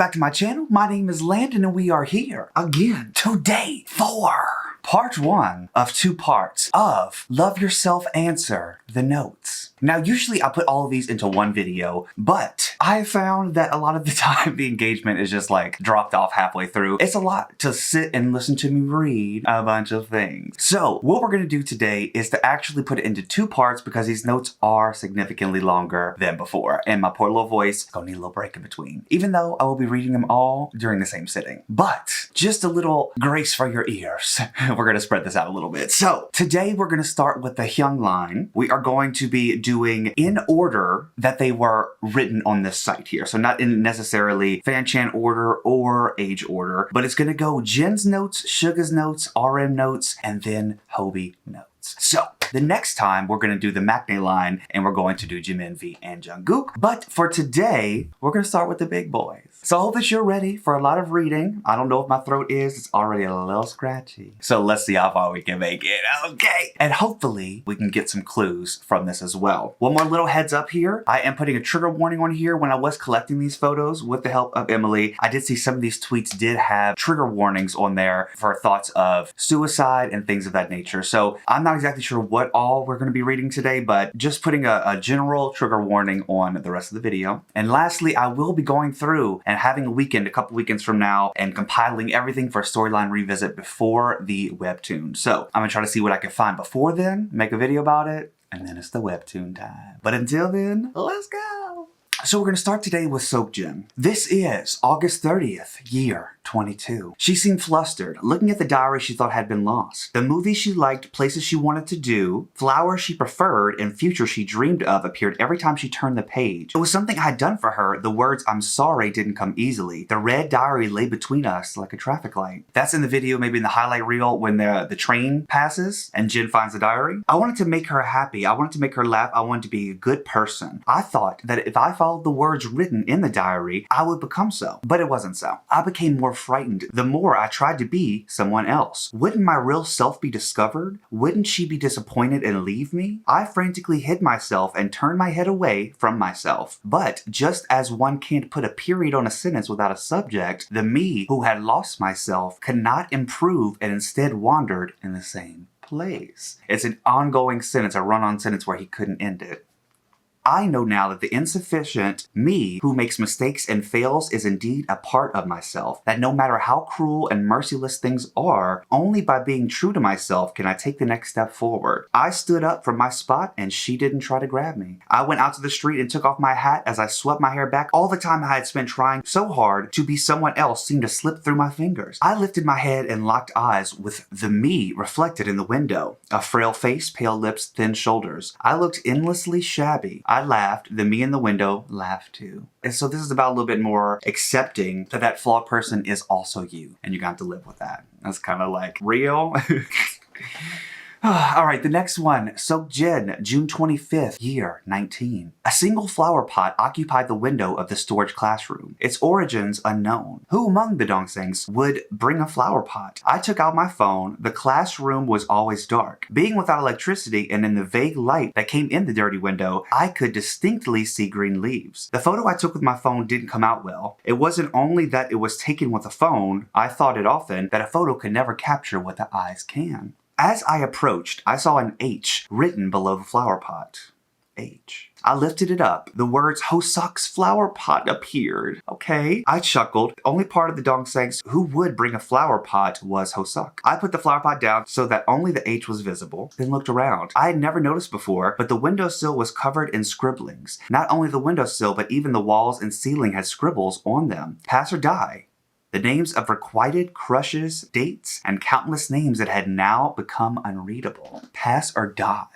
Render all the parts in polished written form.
back to my channel. My name is Landon and we are here again today for part 1 of 2 parts of Love Yourself Answer the Notes. Now, usually I put all of these into one video, but I found that a lot of the time the engagement is just like dropped off halfway through. It's a lot to sit and listen to me read a bunch of things. So what we're gonna do today is to actually put it into 2 parts because these notes are significantly longer than before. And my poor little voice is gonna need a little break in between, even though I will be reading them all during the same sitting. But just a little grace for your ears. We're gonna spread this out a little bit. So today we're gonna start with the hyung line. We are going to be doing in order that they were written on this site here. So not in necessarily fan-chan order or age order, but it's gonna go Jin's notes, SUGA's notes, RM notes, and then HYYH notes. So the next time we're going to do the maknae line and we're going to do Jimin, V, and Jungkook. But for today, we're going to start with the big boys. So I hope that you're ready for a lot of reading. I don't know if my throat is. It's already a little scratchy. So let's see how far we can make it. Okay. And hopefully we can get some clues from this as well. One more little heads up here. I am putting a trigger warning on here. When I was collecting these photos with the help of Emily, I did see some of these tweets did have trigger warnings on there for thoughts of suicide and things of that nature. So I'm not exactly sure what all we're going to be reading today, but just putting a general trigger warning on the rest of the video. And lastly, I will be going through and having a weekend, a couple weekends from now, and compiling everything for a storyline revisit before the webtoon. So I'm going to try to see what I can find before then, make a video about it, and then it's the webtoon time. But until then, let's go! So we're going to start today with Seokjin. This is August 30th, year 22. She seemed flustered, looking at the diary she thought had been lost. The movies she liked, places she wanted to do, flowers she preferred, and future she dreamed of appeared every time she turned the page. It was something I had done for her. The words "I'm sorry" didn't come easily. The red diary lay between us like a traffic light. That's in the video, maybe in the highlight reel when the train passes and Jin finds the diary. I wanted to make her happy. I wanted to make her laugh. I wanted to be a good person. I thought that if I followed the words written in the diary, I would become so. But it wasn't so. I became more frightened the more I tried to be someone else. Wouldn't my real self be discovered? Wouldn't she be disappointed and leave me? I frantically hid myself and turned my head away from myself. But just as one can't put a period on a sentence without a subject, the me who had lost myself could not improve and instead wandered in the same place. It's an ongoing sentence, a run-on sentence where he couldn't end it. I know now that the insufficient me who makes mistakes and fails is indeed a part of myself, that no matter how cruel and merciless things are, only by being true to myself can I take the next step forward. I stood up from my spot and she didn't try to grab me. I went out to the street and took off my hat as I swept my hair back. All the time I had spent trying so hard to be someone else seemed to slip through my fingers. I lifted my head and locked eyes with the me reflected in the window. A frail face, pale lips, thin shoulders. I looked endlessly shabby. I laughed. The me in the window laughed too. And so this is about a little bit more accepting that that flawed person is also you. And you're going to have to live with that. That's kind of like real. All right, the next one, Seokjin, June 25th, year 19. A single flower pot occupied the window of the storage classroom, its origins unknown. Who among the dongsangs would bring a flower pot? I took out my phone. The classroom was always dark. Being without electricity and in the vague light that came in the dirty window, I could distinctly see green leaves. The photo I took with my phone didn't come out well. It wasn't only that it was taken with a phone, I thought it often, that a photo could never capture what the eyes can. As I approached, I saw an H written below the flower pot. H. I lifted it up. The words Hoseok's flower pot appeared. Okay. I chuckled. The only part of the dongsangs who would bring a flower pot was Hoseok. I put the flower pot down so that only the H was visible, then looked around. I had never noticed before, but the windowsill was covered in scribblings. Not only the windowsill, but even the walls and ceiling had scribbles on them. Pass or die. The names of requited crushes, dates, and countless names that had now become unreadable. Pass or die.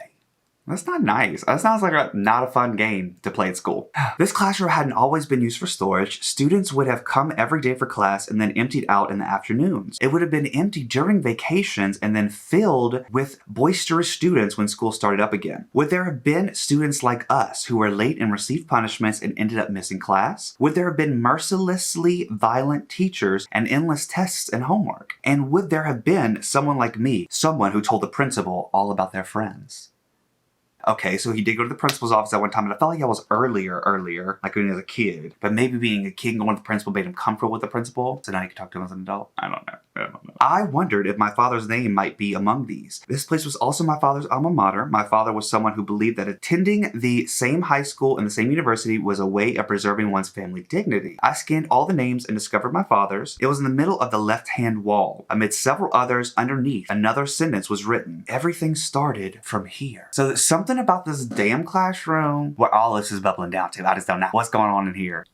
That's not nice. That sounds like not a fun game to play at school. This classroom hadn't always been used for storage. Students would have come every day for class and then emptied out in the afternoons. It would have been empty during vacations and then filled with boisterous students when school started up again. Would there have been students like us who were late and received punishments and ended up missing class? Would there have been mercilessly violent teachers and endless tests and homework? And would there have been someone like me, someone who told the principal all about their friends? Okay, so he did go to the principal's office at one time, and I felt like I was earlier, like when he was a kid. But maybe being a kid and going to the principal made him comfortable with the principal, so now he can talk to him as an adult. I don't know. I wondered if my father's name might be among these. This place was also my father's alma mater. My father was someone who believed that attending the same high school and the same university was a way of preserving one's family dignity. I scanned all the names and discovered my father's. It was in the middle of the left-hand wall. Amid several others underneath, another sentence was written. Everything started from here. So there's something about this damn classroom where all this is bubbling down to. I just don't know what's going on in here.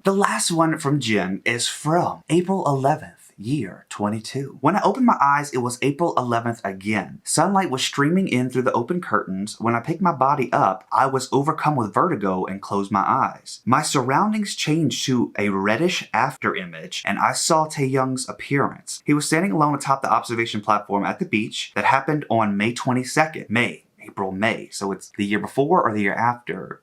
The last one from Jin is from April 11th. Year 22. When I opened my eyes, it was April 11th again. Sunlight was streaming in through the open curtains. When I picked my body up, I was overcome with vertigo and closed my eyes. My surroundings changed to a reddish after image, and I saw Taehyung's appearance. He was standing alone atop the observation platform at the beach. That happened on May 22nd. May. So it's the year before or the year after?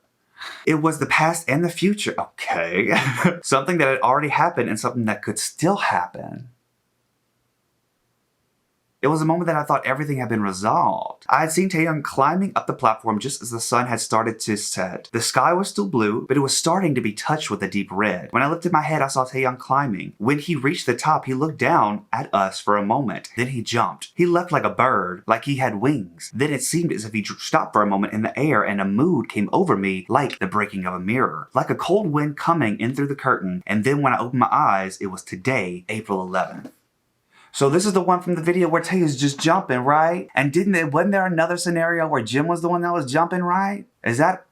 It was the past and the future. Okay. Something that had already happened and something that could still happen. It was a moment that I thought everything had been resolved. I had seen Taehyung climbing up the platform just as the sun had started to set. The sky was still blue, but it was starting to be touched with a deep red. When I lifted my head, I saw Taehyung climbing. When he reached the top, he looked down at us for a moment. Then he jumped. He left like a bird, like he had wings. Then it seemed as if he stopped for a moment in the air, and a mood came over me like the breaking of a mirror, like a cold wind coming in through the curtain. And then when I opened my eyes, it was today, April 11th. So this is the one from the video where Tae is just jumping, right? And wasn't there another scenario where Jim was the one that was jumping, right? Does that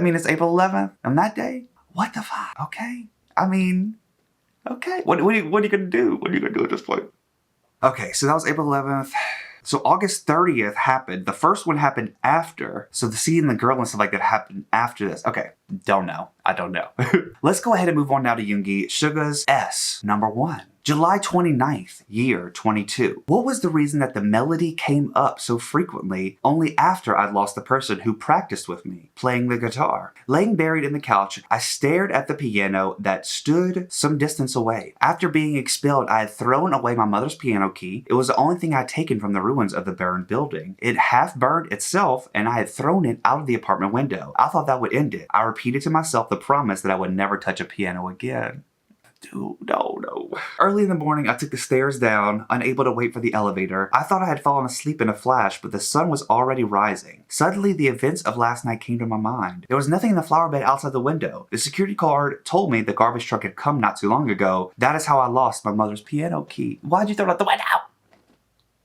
mean it's April 11th on that day? What the fuck? Okay. I mean, okay. What are you gonna do? What are you gonna do at this point? Okay, so that was April 11th. So August 30th happened. The first one happened after. So the seeing the girl and stuff like that happened after this. Okay, don't know. I don't know. Let's go ahead and move on now to Yoongi. SUGA's S, number 1. July 29th, year 22. What was the reason that the melody came up so frequently only after I'd lost the person who practiced with me, playing the guitar? Laying buried in the couch, I stared at the piano that stood some distance away. After being expelled, I had thrown away my mother's piano key. It was the only thing I'd taken from the ruins of the burned building. It half burned itself, and I had thrown it out of the apartment window. I thought that would end it. I repeated to myself the promise that I would never touch a piano again. Dude, no. Early in the morning, I took the stairs down, unable to wait for the elevator. I thought I had fallen asleep in a flash, but the sun was already rising. Suddenly, the events of last night came to my mind. There was nothing in the flower bed outside the window. The security guard told me the garbage truck had come not too long ago. That is how I lost my mother's piano key. Why'd you throw it out the window?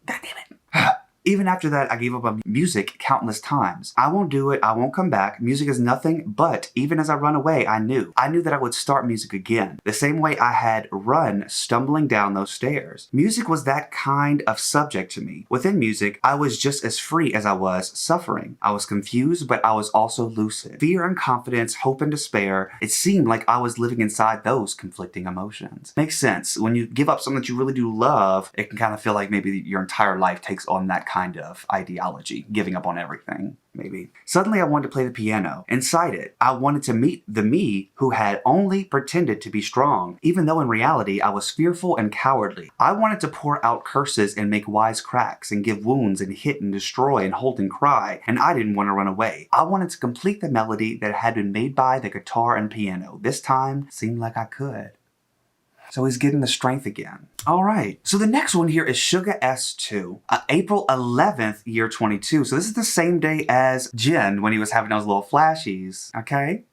God damn it. Even after that, I gave up on music countless times. I won't do it, I won't come back. Music is nothing, but even as I run away, I knew that I would start music again. The same way I had run stumbling down those stairs. Music was that kind of subject to me. Within music, I was just as free as I was suffering. I was confused, but I was also lucid. Fear and confidence, hope and despair, it seemed like I was living inside those conflicting emotions. Makes sense. When you give up something that you really do love, it can kind of feel like maybe your entire life takes on that kind of ideology, giving up on everything, maybe. Suddenly I wanted to play the piano. Inside it, I wanted to meet the me who had only pretended to be strong, even though in reality I was fearful and cowardly. I wanted to pour out curses and make wise cracks and give wounds and hit and destroy and hold and cry, and I didn't want to run away. I wanted to complete the melody that had been made by the guitar and piano. This time seemed like I could. So he's getting the strength again. All right. So the next one here is SUGA S2, April 11th, year 22. So this is the same day as Jin when he was having those little flashies. Okay.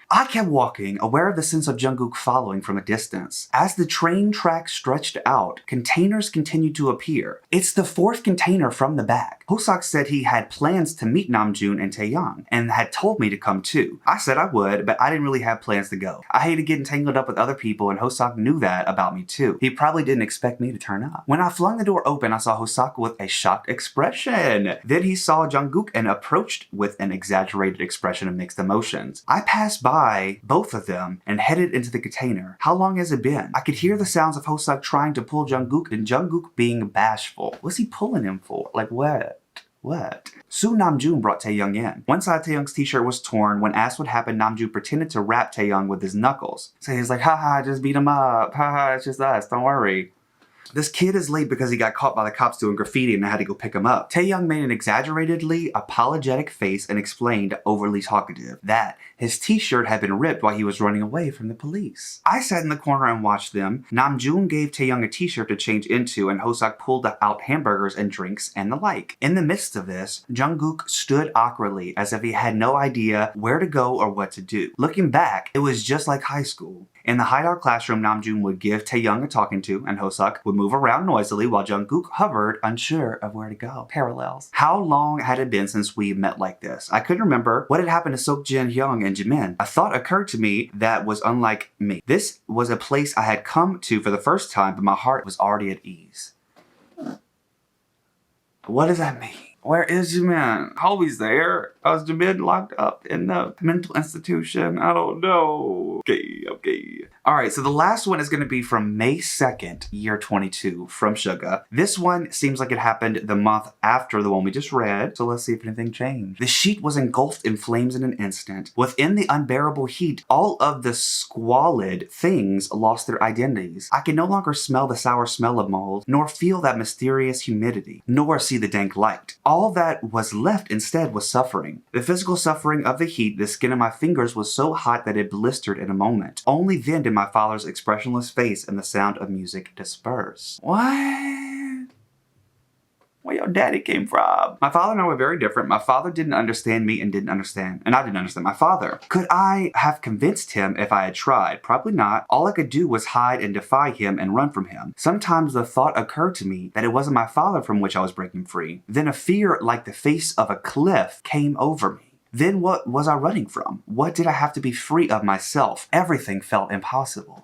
I kept walking, aware of the sense of Jungkook following from a distance. As the train track stretched out, containers continued to appear. It's the fourth container from the back. Hoseok said he had plans to meet Namjoon and Taehyung, and had told me to come too. I said I would, but I didn't really have plans to go. I hated getting tangled up with other people, and Hoseok knew that about me too. He probably didn't expect me to turn up. When I flung the door open, I saw Hoseok with a shocked expression. Then he saw Jungkook and approached with an exaggerated expression of mixed emotions. I passed by both of them and headed into the container. How long has it been? I could hear the sounds of Hoseok trying to pull Jungkook and Jungkook being bashful. What's he pulling him for? Like what? What? Soon Namjoon brought Taehyung in. One side of Taehyung's t-shirt was torn. When asked what happened, Namjoon pretended to rap Taehyung with his knuckles. So he's like, haha, just beat him up. Haha, it's just us, don't worry. This kid is late because he got caught by the cops doing graffiti and I had to go pick him up. Taehyung made an exaggeratedly apologetic face and explained, overly talkative, that his t-shirt had been ripped while he was running away from the police. I sat in the corner and watched them. Namjoon gave Taehyung a t-shirt to change into and Hoseok pulled out hamburgers and drinks and the like. In the midst of this, Jungkook stood awkwardly as if he had no idea where to go or what to do. Looking back, it was just like high school. In the hideout classroom, Namjoon would give Taehyung a talking to, and Hoseok would move around noisily while Jungkook hovered, unsure of where to go. Parallels. How long had it been since we met like this? I couldn't remember what had happened to Seokjin, Hyung, and Jimin. A thought occurred to me that was unlike me. This was a place I had come to for the first time, but my heart was already at ease. What does that mean? Where is Jimin? I hope he's there. Was Jimin locked up in the mental institution? I don't know. Okay. Alright, so the last one is going to be from May 2nd, year 22, from SUGA. This one seems like it happened the month after the one we just read, so let's see if anything changed. The sheet was engulfed in flames in an instant. Within the unbearable heat, all of the squalid things lost their identities. I could no longer smell the sour smell of mold, nor feel that mysterious humidity, nor see the dank light. All that was left instead was suffering. The physical suffering of the heat, the skin of my fingers was so hot that it blistered in a moment. Only then did my father's expressionless face and the sound of music disperse. What? Where your daddy came from? My father and I were very different. My father didn't understand me and I didn't understand my father. Could I have convinced him if I had tried? Probably not. All I could do was hide and defy him and run from him. Sometimes the thought occurred to me that it wasn't my father from which I was breaking free. Then a fear like the face of a cliff came over me. Then what was I running from? What did I have to be free of myself? Everything felt impossible.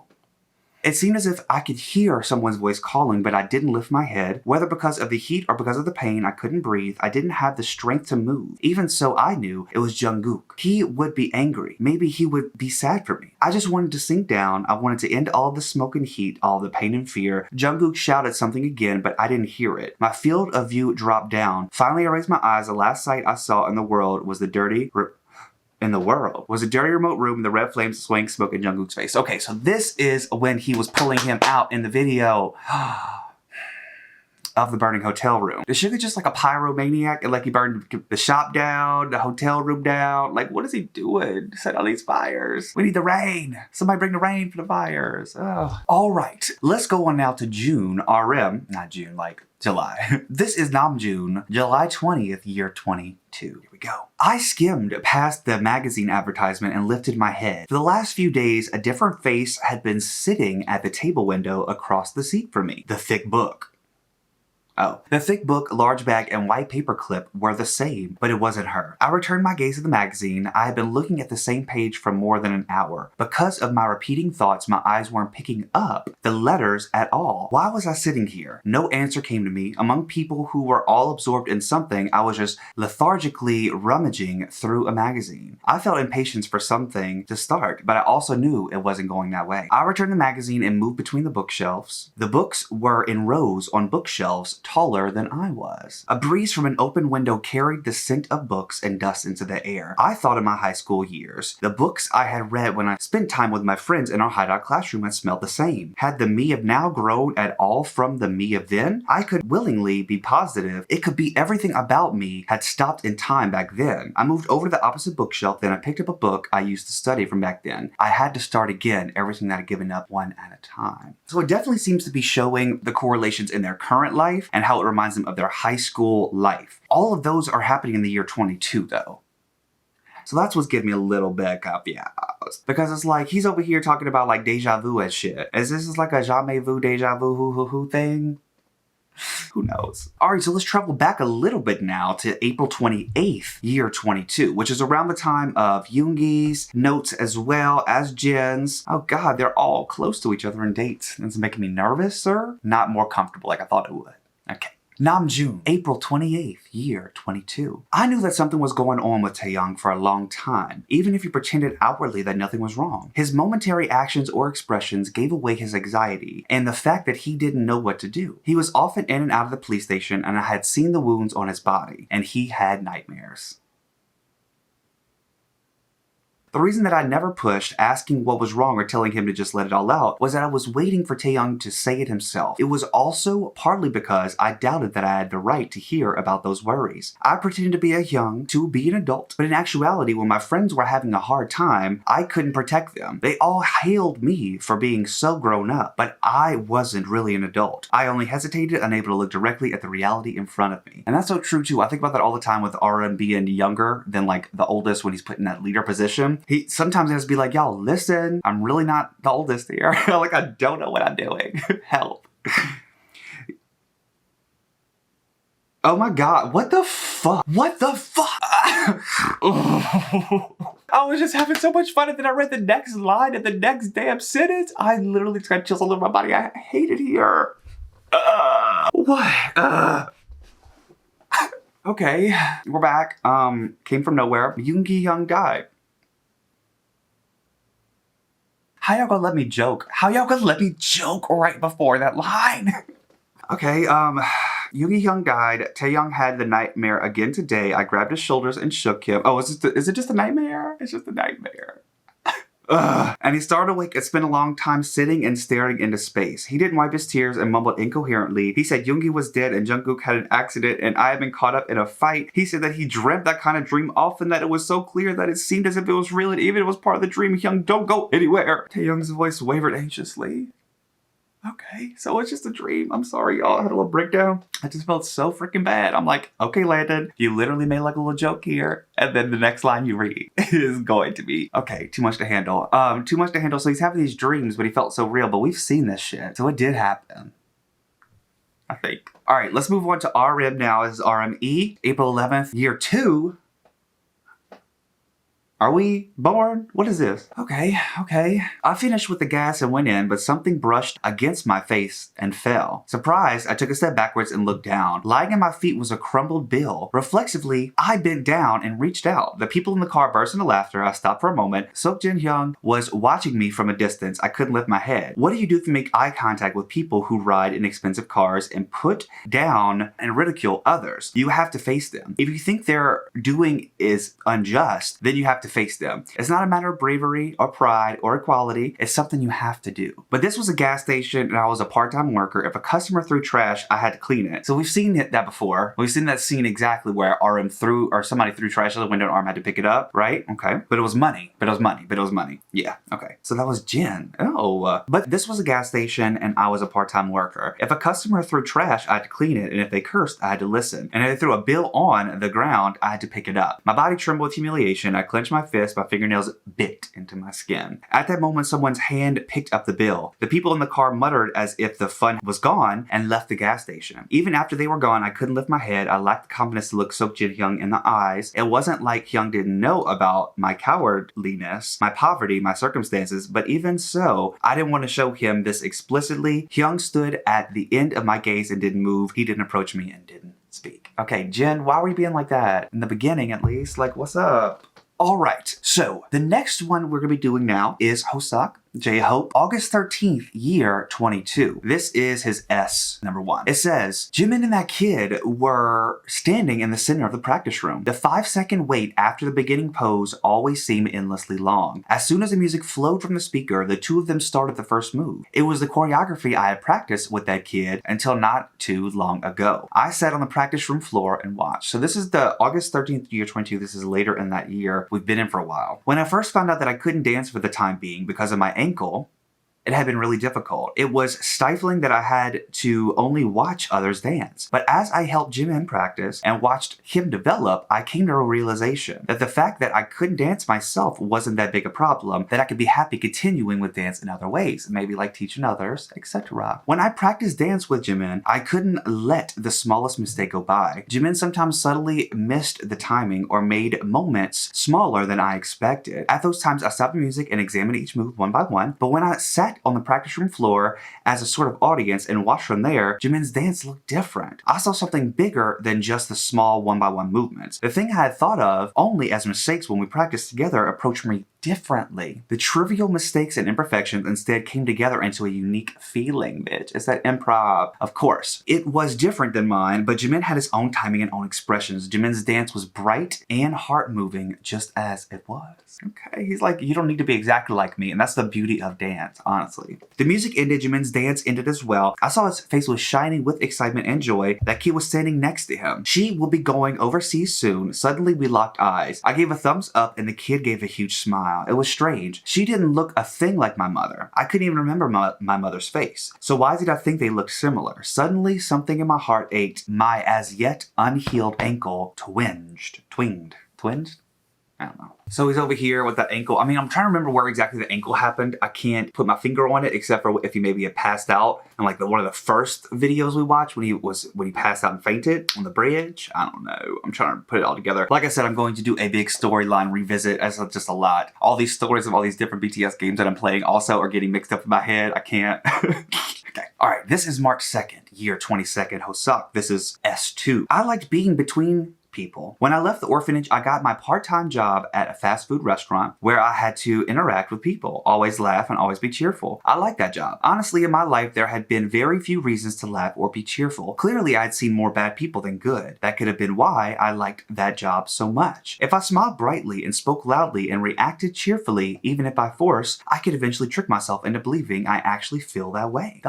It seemed as if I could hear someone's voice calling, but I didn't lift my head. Whether because of the heat or because of the pain, I couldn't breathe. I didn't have the strength to move. Even so, I knew it was Jungkook. He would be angry. Maybe he would be sad for me. I just wanted to sink down. I wanted to end all the smoke and heat, all the pain and fear. Jungkook shouted something again, but I didn't hear it. My field of view dropped down. Finally, I raised my eyes. The last sight I saw in the world was a dirty remote room, the red flames, swaying smoke in Jungkook's face. Okay, so this is when he was pulling him out in the video of the burning hotel room. Is SUGA just like a pyromaniac? And like he burned the shop down, the hotel room down? Like, what is he doing? Set all these fires. We need the rain. Somebody bring the rain for the fires. Oh. All right, let's go on now to June, RM. Not June, like July. This is Namjoon, July 20th, year 22. Here we go. I skimmed past the magazine advertisement and lifted my head. For the last few days, a different face had been sitting at the table window across the seat from me. The thick book. The thick book, large bag, and white paper clip were the same, but it wasn't her. I returned my gaze to the magazine. I had been looking at the same page for more than an hour. Because of my repeating thoughts, my eyes weren't picking up the letters at all. Why was I sitting here? No answer came to me. Among people who were all absorbed in something, I was just lethargically rummaging through a magazine. I felt impatience for something to start, but I also knew it wasn't going that way. I returned the magazine and moved between the bookshelves. The books were in rows on bookshelves taller than I was. A breeze from an open window carried the scent of books and dust into the air. I thought of my high school years. The books I had read when I spent time with my friends in our hideout classroom had smelled the same. Had the me of now grown at all from the me of then? I could willingly be positive. It could be everything about me had stopped in time back then. I moved over to the opposite bookshelf, then I picked up a book I used to study from back then. I had to start again, everything that I'd given up one at a time. So it definitely seems to be showing the correlations in their current life and how it reminds them of their high school life. All of those are happening in the year 22 though. So that's what's giving me a little bit of confused. Because it's like, he's over here talking about like deja vu and shit. Is this like a jamais vu, deja vu, thing? Who knows? Alright, so let's travel back a little bit now to April 28th, year 22, which is around the time of Yoongi's notes as well as Jin's. Oh god, they're all close to each other in dates. It's making me nervous, sir. Not more comfortable like I thought it would. Okay. Namjoon, April 28th, year 22. I knew that something was going on with Taehyung for a long time, even if he pretended outwardly that nothing was wrong. His momentary actions or expressions gave away his anxiety and the fact that he didn't know what to do. He was often in and out of the police station, and I had seen the wounds on his body, and he had nightmares. The reason that I never pushed asking what was wrong or telling him to just let it all out was that I was waiting for Taehyung to say it himself. It was also partly because I doubted that I had the right to hear about those worries. I pretended to be a hyung, to be an adult, but in actuality, when my friends were having a hard time, I couldn't protect them. They all hailed me for being so grown up, but I wasn't really an adult. I only hesitated, unable to look directly at the reality in front of me. And that's so true too. I think about that all the time with RM being younger than like the oldest when he's put in that leader position. He sometimes has to be like, y'all, listen, I'm really not the oldest here. Like, I don't know what I'm doing. Help. Oh my god, what the fuck? What the fuck? I was just having so much fun, and then I read the next line and the next damn sentence. I literally just got chills all over my body. I hate it here. What? Okay, we're back. Came from nowhere. Yoongi young guy. How y'all gonna let me joke? How y'all gonna let me joke right before that line? Okay, Yoongi Hyung died. Taehyung had the nightmare again today. I grabbed his shoulders and shook him. Oh, is it just a nightmare? It's just a nightmare. Ugh. And he started awake and spent a long time sitting and staring into space. He didn't wipe his tears and mumbled incoherently. He said Yoongi was dead and Jungkook had an accident and I had been caught up in a fight. He said that he dreamt that kind of dream often, that it was so clear that it seemed as if it was real, and even if it was part of the dream, Hyung, don't go anywhere. Taehyung's voice wavered anxiously. Okay, so it's just a dream. I'm sorry, y'all. I had a little breakdown. I just felt so freaking bad. I'm like, okay, Landon, you literally made like a little joke here. And then the next line you read is going to be, okay, too much to handle. Too much to handle. So he's having these dreams, but he felt so real. But we've seen this shit. So it did happen, I think. All right, let's move on to RM now. This is RME, April 11th, year 2. Are we born? What is this? Okay. I finished with the gas and went in, but something brushed against my face and fell. Surprised, I took a step backwards and looked down. Lying at my feet was a crumbled bill. Reflexively, I bent down and reached out. The people in the car burst into laughter. I stopped for a moment. Seokjin Hyung was watching me from a distance. I couldn't lift my head. What do you do if you make eye contact with people who ride in expensive cars and put down and ridicule others? You have to face them. If you think they're doing is unjust, then you have to face them. It's not a matter of bravery or pride or equality. It's something you have to do. But this was a gas station and I was a part-time worker. If a customer threw trash, I had to clean it. So we've seen that before. We've seen that scene exactly where RM threw, or somebody threw trash out the window and RM had to pick it up, right? Okay. But it was money. Yeah, okay. So that was Jin. Oh. But this was a gas station and I was a part-time worker. If a customer threw trash, I had to clean it. And if they cursed, I had to listen. And if they threw a bill on the ground, I had to pick it up. My body trembled with humiliation. I clenched my fist. My fingernails bit into my skin. At that moment, someone's hand picked up the bill. The people in the car muttered as if the fun was gone and left the gas station. Even after they were gone, I couldn't lift my head. I lacked the confidence to look Seokjin Hyung in the eyes. It wasn't like Hyung didn't know about my cowardliness, my poverty, my circumstances, but even so, I didn't want to show him this explicitly. Hyung stood at the end of my gaze and didn't move. He didn't approach me and didn't speak. Okay, Jin, why were you being like that? In the beginning, at least. Like, what's up? All right, so the next one we're going to be doing now is Hoseok, J-Hope, August 13th, year 22. This is his S, number 1. It says, Jimin and that kid were standing in the center of the practice room. The 5-second wait after the beginning pose always seemed endlessly long. As soon as the music flowed from the speaker, the two of them started the first move. It was the choreography I had practiced with that kid until not too long ago. I sat on the practice room floor and watched. So this is the August 13th, year 22. This is later in that year. We've been in for a while. When I first found out that I couldn't dance for the time being because of my ankle, it had been really difficult. It was stifling that I had to only watch others dance. But as I helped Jimin practice and watched him develop, I came to a realization that the fact that I couldn't dance myself wasn't that big a problem, that I could be happy continuing with dance in other ways, maybe like teaching others, etc. When I practiced dance with Jimin, I couldn't let the smallest mistake go by. Jimin sometimes subtly missed the timing or made moments smaller than I expected. At those times, I stopped the music and examined each move one by one, but when I sat on the practice room floor as a sort of audience and watched from there, Jimin's dance looked different. I saw something bigger than just the small one-by-one movements. The thing I had thought of only as mistakes when we practiced together approached me differently. The trivial mistakes and imperfections instead came together into a unique feeling, bitch. It's that improv. Of course, it was different than mine, but Jimin had his own timing and own expressions. Jimin's dance was bright and heart-moving, just as it was. Okay, he's like, you don't need to be exactly like me, and that's the beauty of dance, honestly. The music ended, Jimin's dance ended as well. I saw his face was shining with excitement and joy. That kid was standing next to him. She will be going overseas soon. Suddenly, we locked eyes. I gave a thumbs up, and the kid gave a huge smile. It was strange. She didn't look a thing like my mother. I couldn't even remember my mother's face. So why did I think they looked similar? Suddenly, something in my heart ached. My as yet unhealed ankle twinged. I don't know. So he's over here with the ankle. I mean, I'm trying to remember where exactly the ankle happened. I can't put my finger on it, except for if he maybe had passed out in like one of the first videos we watched when he passed out and fainted on the bridge. I don't know. I'm trying to put it all together. Like I said, I'm going to do a big storyline revisit. As just a lot. All these stories of all these different BTS games that I'm playing also are getting mixed up in my head. I can't. Okay. All right. This is March 2nd, year 22nd. Hoseok. This is S2. I liked being between people. When I left the orphanage, I got my part-time job at a fast food restaurant where I had to interact with people, always laugh and always be cheerful. I liked that job. Honestly, in my life, there had been very few reasons to laugh or be cheerful. Clearly, I'd seen more bad people than good. That could have been why I liked that job so much. If I smiled brightly and spoke loudly and reacted cheerfully, even if by force, I could eventually trick myself into believing I actually felt that way.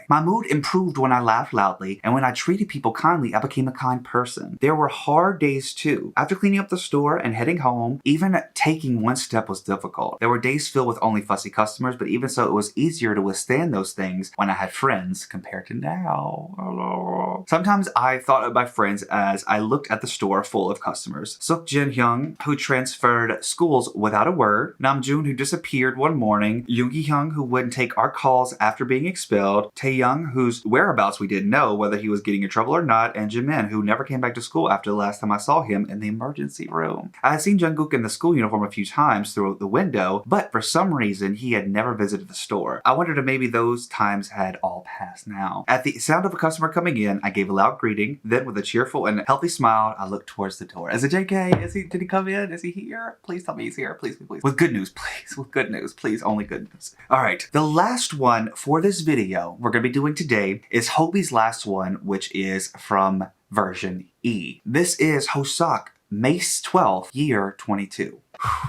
My mood improved when I laughed loudly, and when I treated people kindly, I became a kind person. There were hard days too. After cleaning up the store and heading home, even taking one step was difficult. There were days filled with only fussy customers, but even so, it was easier to withstand those things when I had friends compared to now. Hello. Sometimes I thought of my friends as I looked at the store full of customers. Seokjin, Hyung, who transferred schools without a word. Namjoon, who disappeared one morning. Yoongi, who wouldn't take our calls after being expelled. Taeyoung, whose whereabouts we didn't know, whether he was getting in trouble or not. And Jimin, who never came back to school after the last time I saw him in the emergency room. I had seen Jungkook in the school uniform a few times through the window, but for some reason, he had never visited the store. I wondered if maybe those times had all passed now. At the sound of a customer coming in, I gave a loud greeting. Then with a cheerful and healthy smile, I looked towards the door. Is it JK? Did he come in? Is he here? Please tell me he's here. Please. With good news, please. With good news, please. Only good news. All right. The last one for this video we're going to be doing today is HYYY's last one, which is from version E. This is Hoseok, May 12th, year 22.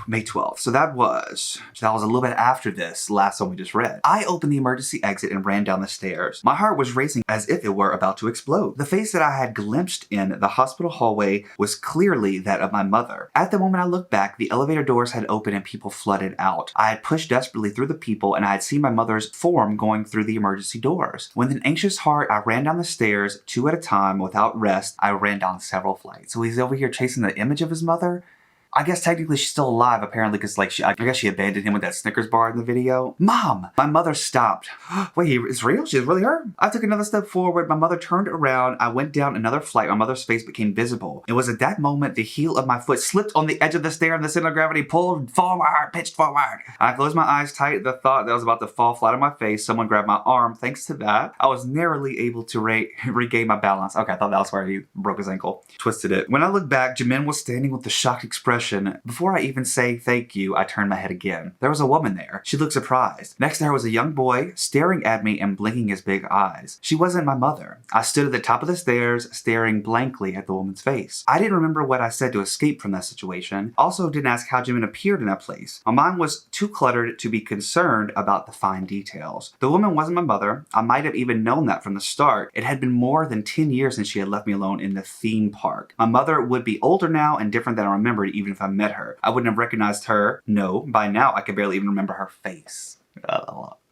May 12th. So that was a little bit after this last one we just read. I opened the emergency exit and ran down the stairs. My heart was racing as if it were about to explode. The face that I had glimpsed in the hospital hallway was clearly that of my mother. At the moment I looked back, the elevator doors had opened and people flooded out. I had pushed desperately through the people and I had seen my mother's form going through the emergency doors. With an anxious heart, I ran down the stairs, 2 at a time, without rest. I ran down several flights. So he's over here chasing the image of his mother. I guess technically she's still alive, apparently, because I guess she abandoned him with that Snickers bar in the video. Mom! My mother stopped. Wait, it's real? She's really her? I took another step forward. My mother turned around. I went down another flight. My mother's face became visible. It was at that moment the heel of my foot slipped on the edge of the stair and the center of gravity pulled forward, pitched forward. I closed my eyes tight. The thought that I was about to fall flat on my face. Someone grabbed my arm. Thanks to that, I was narrowly able to regain my balance. Okay, I thought that was where he broke his ankle. Twisted it. When I looked back, Jimin was standing with a shocked expression. Before I even say thank you, I turned my head again. There was a woman there. She looked surprised. Next to her was a young boy, staring at me and blinking his big eyes. She wasn't my mother. I stood at the top of the stairs, staring blankly at the woman's face. I didn't remember what I said to escape from that situation. Also didn't ask how Jimin appeared in that place. My mind was too cluttered to be concerned about the fine details. The woman wasn't my mother. I might have even known that from the start. It had been more than 10 years since she had left me alone in the theme park. My mother would be older now and different than I remembered even if I met her. I wouldn't have recognized her. No, by now I could barely even remember her face.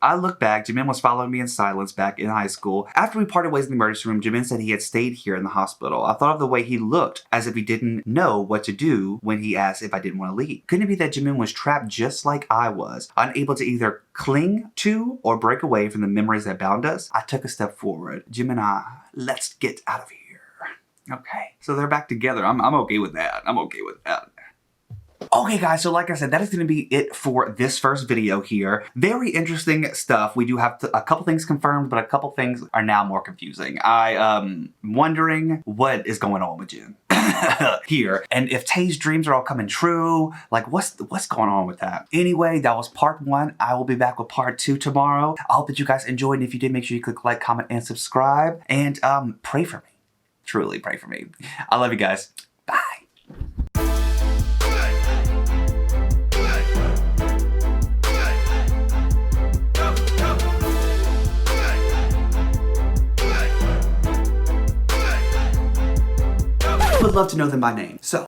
I looked back. Jimin was following me in silence back in high school. After we parted ways in the emergency room, Jimin said he had stayed here in the hospital. I thought of the way he looked, as if he didn't know what to do when he asked if I didn't want to leave. Couldn't it be that Jimin was trapped just like I was, unable to either cling to or break away from the memories that bound us? I took a step forward. Jimin, let's get out of here. Okay, so they're back together. I'm okay with that. I'm okay with that. Okay guys, so like I said, that is going to be it for this first video here. Very interesting stuff. We do have a couple things confirmed, but a couple things are now more confusing. I'm wondering what is going on with Jin. here. And if Tay's dreams are all coming true, like what's going on with that? Anyway, that was part 1. I will be back with part 2 tomorrow. I hope that you guys enjoyed, and if you did, make sure you click like, comment, and subscribe. And pray for me. Truly pray for me. I love you guys. Bye. Would love to know them by name. So